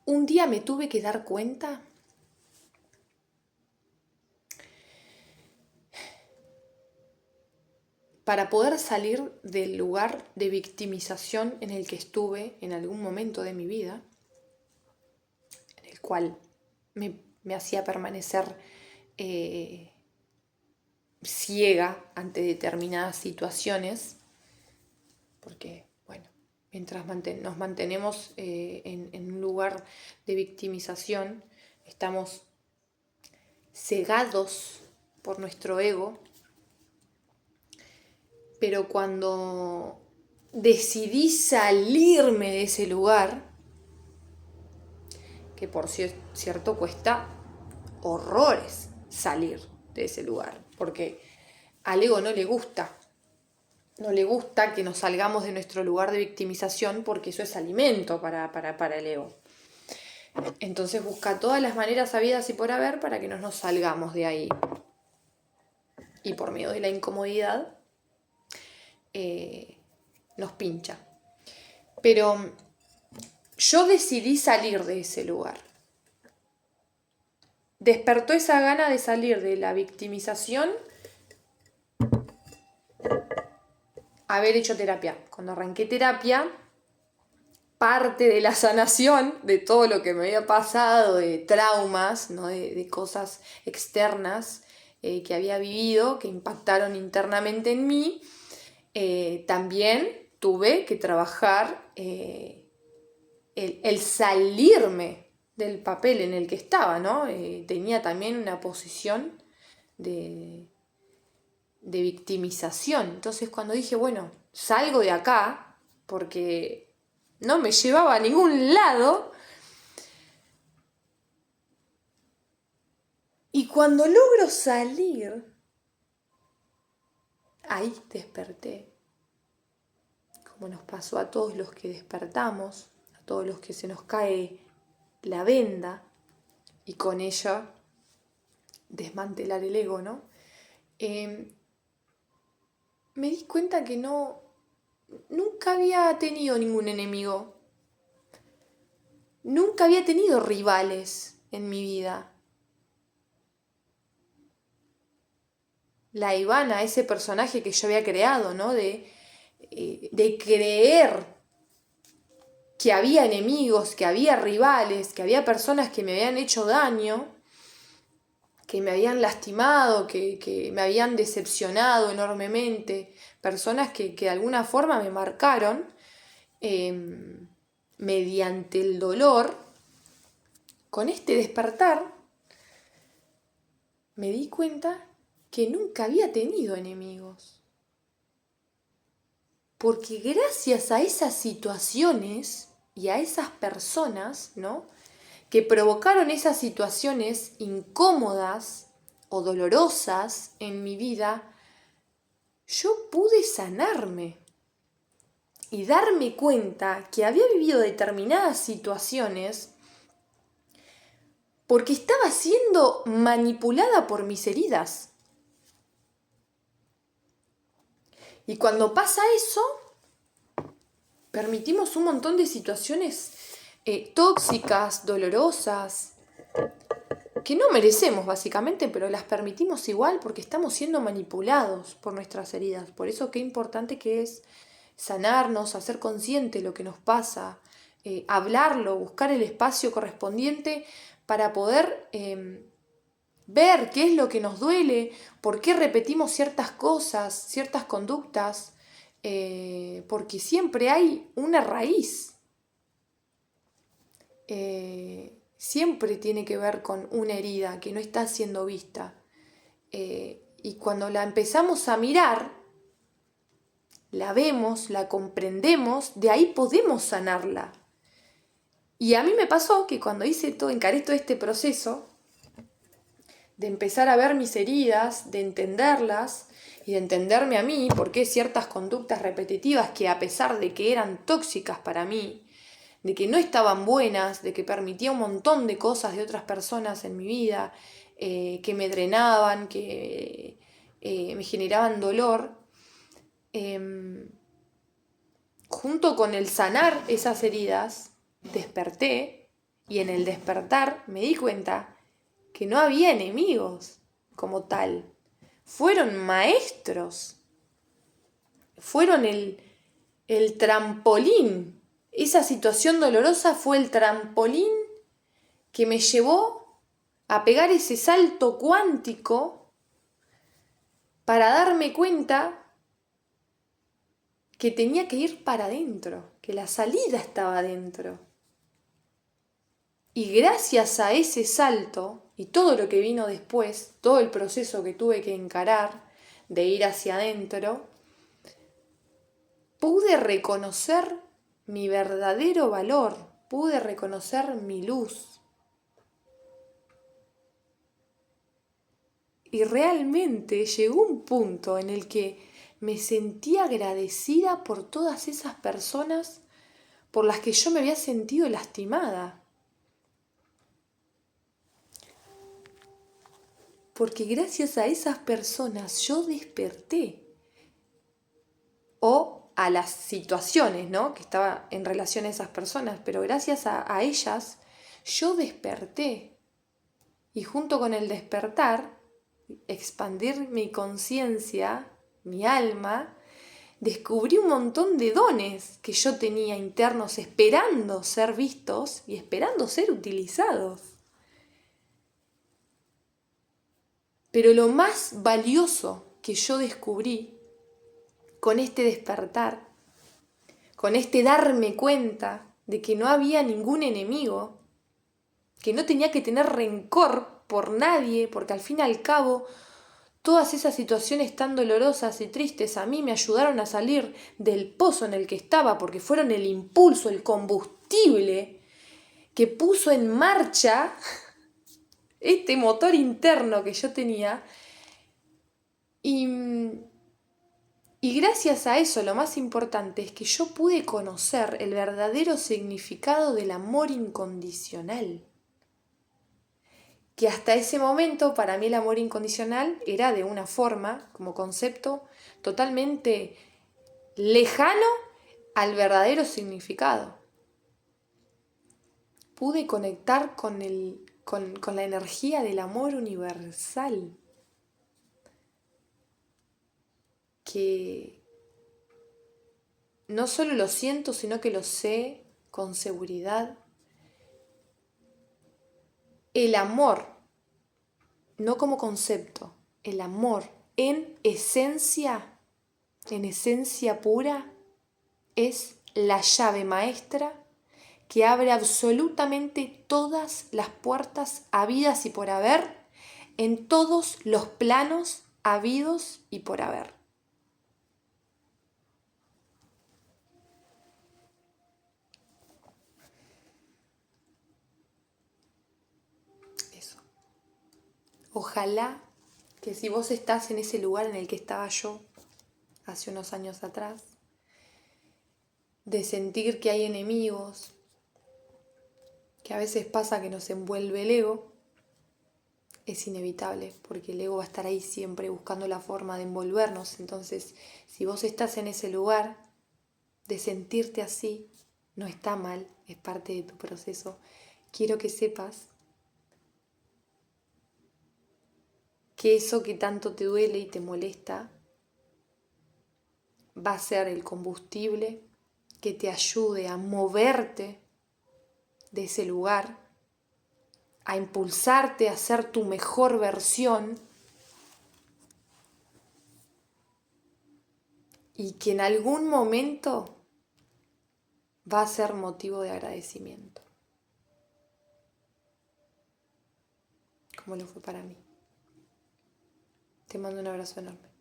un día me tuve que dar cuenta para poder salir del lugar de victimización en el que estuve en algún momento de mi vida, en el cual me hacía permanecer ciega ante determinadas situaciones, porque, bueno, mientras nos mantenemos en un lugar de victimización, estamos cegados por nuestro ego, pero cuando decidí salirme de ese lugar, que por cierto cuesta horrores salir de ese lugar, porque al ego no le gusta que nos salgamos de nuestro lugar de victimización porque eso es alimento para el ego. Entonces busca todas las maneras habidas y por haber para que no nos salgamos de ahí. Y por medio de la incomodidad nos pincha. Pero yo decidí salir de ese lugar. Despertó esa gana de salir de la victimización haber hecho terapia. Cuando arranqué terapia, parte de la sanación de todo lo que me había pasado, de traumas, ¿no? de cosas externas que había vivido, que impactaron internamente en mí, también tuve que trabajar el salirme del papel en el que estaba, ¿no? Tenía también una posición de victimización. Entonces cuando dije, bueno, salgo de acá, porque no me llevaba a ningún lado, y cuando logro salir, ahí desperté. Como nos pasó a todos los que despertamos, a todos los que se nos cae la venda, y con ella desmantelar el ego, ¿no? Me di cuenta que nunca había tenido ningún enemigo. Nunca había tenido rivales en mi vida. La Ivana, ese personaje que yo había creado, ¿no? De creer que había enemigos, que había rivales, que había personas que me habían hecho daño, que me habían lastimado, que me habían decepcionado enormemente, personas que de alguna forma me marcaron mediante el dolor. Con este despertar me di cuenta que nunca había tenido enemigos. Porque gracias a esas situaciones y a esas personas, ¿no?, que provocaron esas situaciones incómodas o dolorosas en mi vida, yo pude sanarme y darme cuenta que había vivido determinadas situaciones porque estaba siendo manipulada por mis heridas. Y cuando pasa eso, permitimos un montón de situaciones tóxicas, dolorosas, que no merecemos básicamente, pero las permitimos igual porque estamos siendo manipulados por nuestras heridas. Por eso qué importante que es sanarnos, hacer consciente lo que nos pasa, hablarlo, buscar el espacio correspondiente para poder ver qué es lo que nos duele, por qué repetimos ciertas cosas, ciertas conductas, porque siempre hay una raíz. Siempre tiene que ver con una herida que no está siendo vista. Y cuando la empezamos a mirar, la vemos, la comprendemos, de ahí podemos sanarla. Y a mí me pasó que cuando encaré todo este proceso de empezar a ver mis heridas, de entenderlas y de entenderme a mí, por qué ciertas conductas repetitivas que a pesar de que eran tóxicas para mí, de que no estaban buenas, de que permitía un montón de cosas de otras personas en mi vida, que me drenaban, que me generaban dolor, junto con el sanar esas heridas, desperté Y en el despertar me di cuenta que no había enemigos como tal. Fueron maestros. Fueron el trampolín. Esa situación dolorosa fue el trampolín que me llevó a pegar ese salto cuántico para darme cuenta que tenía que ir para adentro, que la salida estaba adentro. Y gracias a ese salto y todo lo que vino después, todo el proceso que tuve que encarar de ir hacia adentro, pude reconocer mi verdadero valor, pude reconocer mi luz. Y realmente llegó un punto en el que me sentí agradecida por todas esas personas por las que yo me había sentido lastimada. Porque gracias a esas personas yo desperté. O a las situaciones, ¿no? Que estaba en relación a esas personas, pero gracias a ellas yo desperté. Y junto con el despertar, expandir mi conciencia, mi alma, descubrí un montón de dones que yo tenía internos esperando ser vistos y esperando ser utilizados. Pero lo más valioso que yo descubrí con este despertar, con este darme cuenta de que no había ningún enemigo, que no tenía que tener rencor por nadie, porque al fin y al cabo todas esas situaciones tan dolorosas y tristes a mí me ayudaron a salir del pozo en el que estaba, porque fueron el impulso, el combustible que puso en marcha este motor interno que yo tenía. Y gracias a eso, lo más importante es que yo pude conocer el verdadero significado del amor incondicional. Que hasta ese momento para mí el amor incondicional era de una forma, como concepto, totalmente lejano al verdadero significado. Pude conectar con la energía del amor universal. Que no solo lo siento, sino que lo sé con seguridad. El amor, no como concepto, el amor en esencia pura, es la llave maestra que abre absolutamente todas las puertas habidas y por haber en todos los planos habidos y por haber. Eso. Ojalá que si vos estás en ese lugar en el que estaba yo hace unos años atrás, de sentir que hay enemigos, que a veces pasa que nos envuelve el ego, es inevitable, porque el ego va a estar ahí siempre buscando la forma de envolvernos. Entonces, si vos estás en ese lugar de sentirte así, no está mal, es parte de tu proceso. Quiero que sepas que eso que tanto te duele y te molesta va a ser el combustible que te ayude a moverte de ese lugar, a impulsarte a ser tu mejor versión, y que en algún momento va a ser motivo de agradecimiento, como lo fue para mí. Te mando un abrazo enorme.